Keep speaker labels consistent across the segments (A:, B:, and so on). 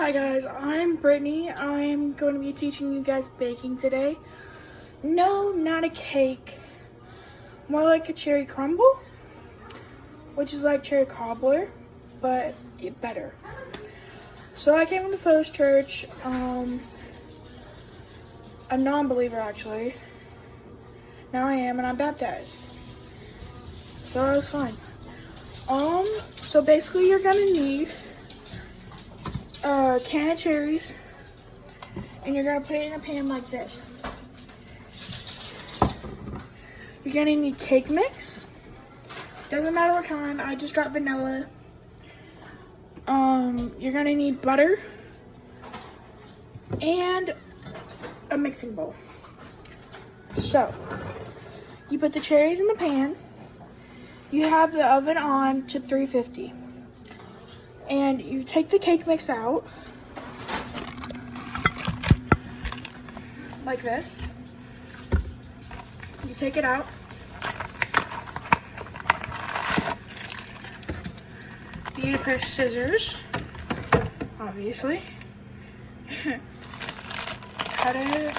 A: Hi guys, I'm Brittany. I'm going to be teaching you guys baking today. No, not a cake. More like a cherry crumble, which is like cherry cobbler, but better. So I came from the Fellow's Church, a non-believer actually. Now I am, and I'm baptized. So it was fun. So basically you're gonna need a can of cherries, and you're gonna put it in a pan like this. You're gonna need cake mix. Doesn't matter what kind, I just got vanilla. You're gonna need butter and a mixing bowl. So, you put the cherries in the pan. You have the oven on to 350. And you take the cake mix out, like this. You take it out. You need a pair of scissors, obviously. Cut it.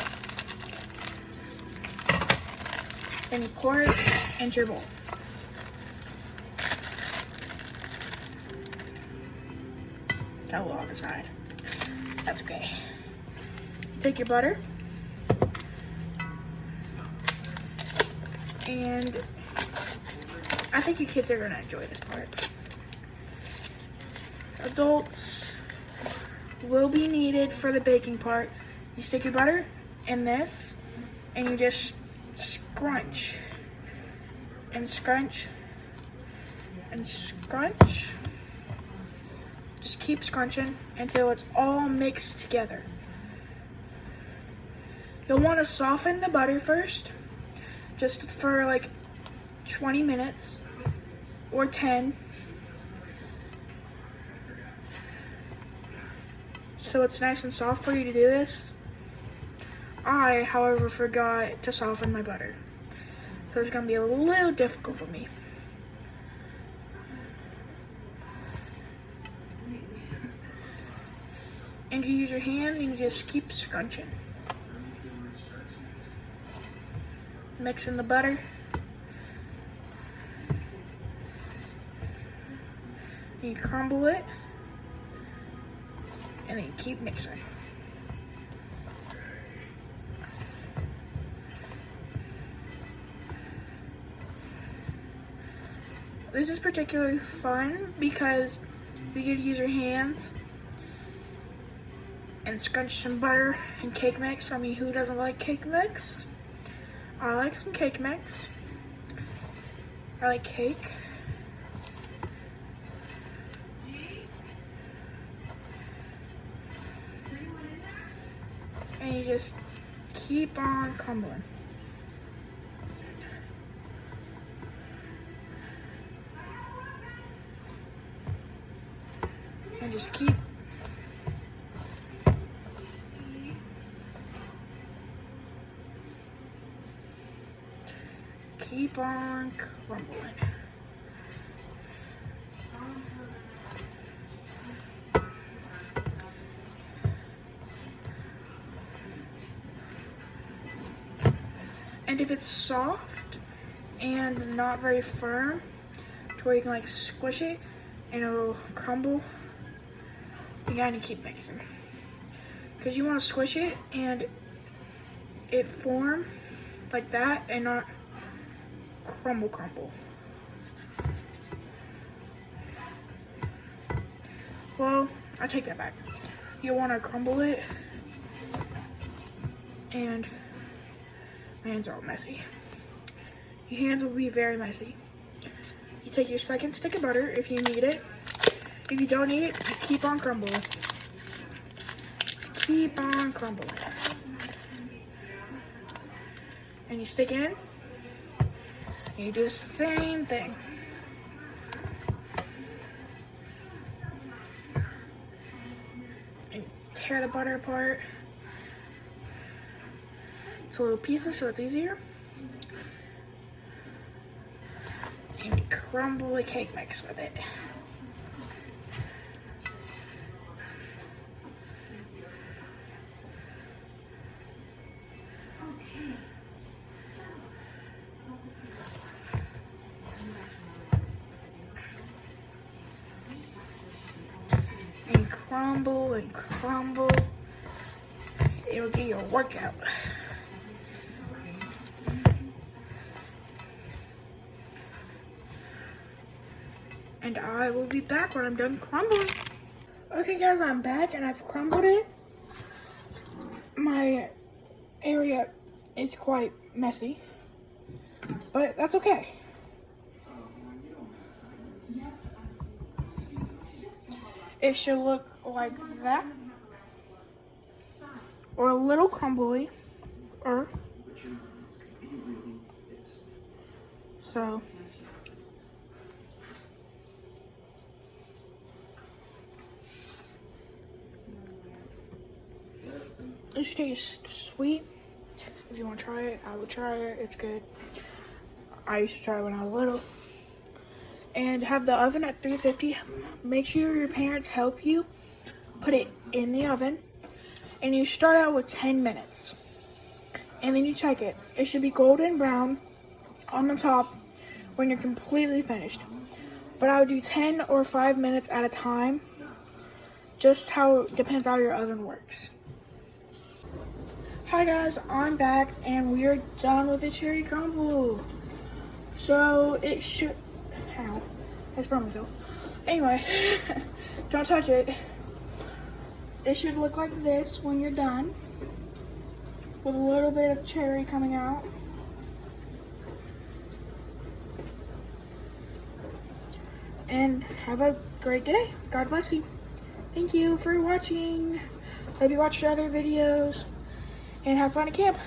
A: Then you pour it into your bowl. Got a little on the side. That's okay. You take your butter. And I think you kids are gonna enjoy this part. Adults will be needed for the baking part. You stick your butter in this, and you just scrunch and scrunch and scrunch. Just keep scrunching until it's all mixed together. You'll want to soften the butter first, just for like 20 minutes or 10. So it's nice and soft for you to do this. I, however, forgot to soften my butter. So it's gonna be a little difficult for me. And you use your hands and you just keep scrunching. Mixing the butter. You crumble it. And then you keep mixing. This is particularly fun because you get to use your hands and scrunch some butter and cake mix. I mean, who doesn't like cake mix? I like some cake mix. I like cake. And you just keep on crumbling. And just keep on crumbling. And if it's soft and not very firm, to where you can like squish it and it'll crumble, you gotta keep mixing. Because you want to squish it and it form like that and not crumble. Well, I take that back. You want to crumble it, and my hands are all messy. Your hands will be very messy. You take your second stick of butter if you need it. If you don't need it, you keep on crumbling. Just keep on crumbling. And you stick in, and you do the same thing. And tear the butter apart to little pieces so it's easier. And crumble the cake mix with it. crumble and crumble. It'll get your workout. And I will be back when I'm done crumbling. Okay guys, I'm back and I've crumbled it. My area is quite messy, but that's okay. It should look like that, or a little crumbly, or so. It should taste sweet. If you want to try it, I would try it. It's good. I used to try it when I was little. And have the oven at 350. Make sure your parents help you put it in the oven. And you start out with 10 minutes. And then you check it. It should be golden brown on the top when you're completely finished. But I would do 10 or 5 minutes at a time. Just how, depends how your oven works. Hi guys, I'm back and we are done with the cherry crumble. So it should, ow, I sprung myself. Anyway, don't touch it. It should look like this when you're done, with a little bit of cherry coming out. And have a great day. God bless you. Thank you for watching. Hope you watched other videos. And have fun at camp.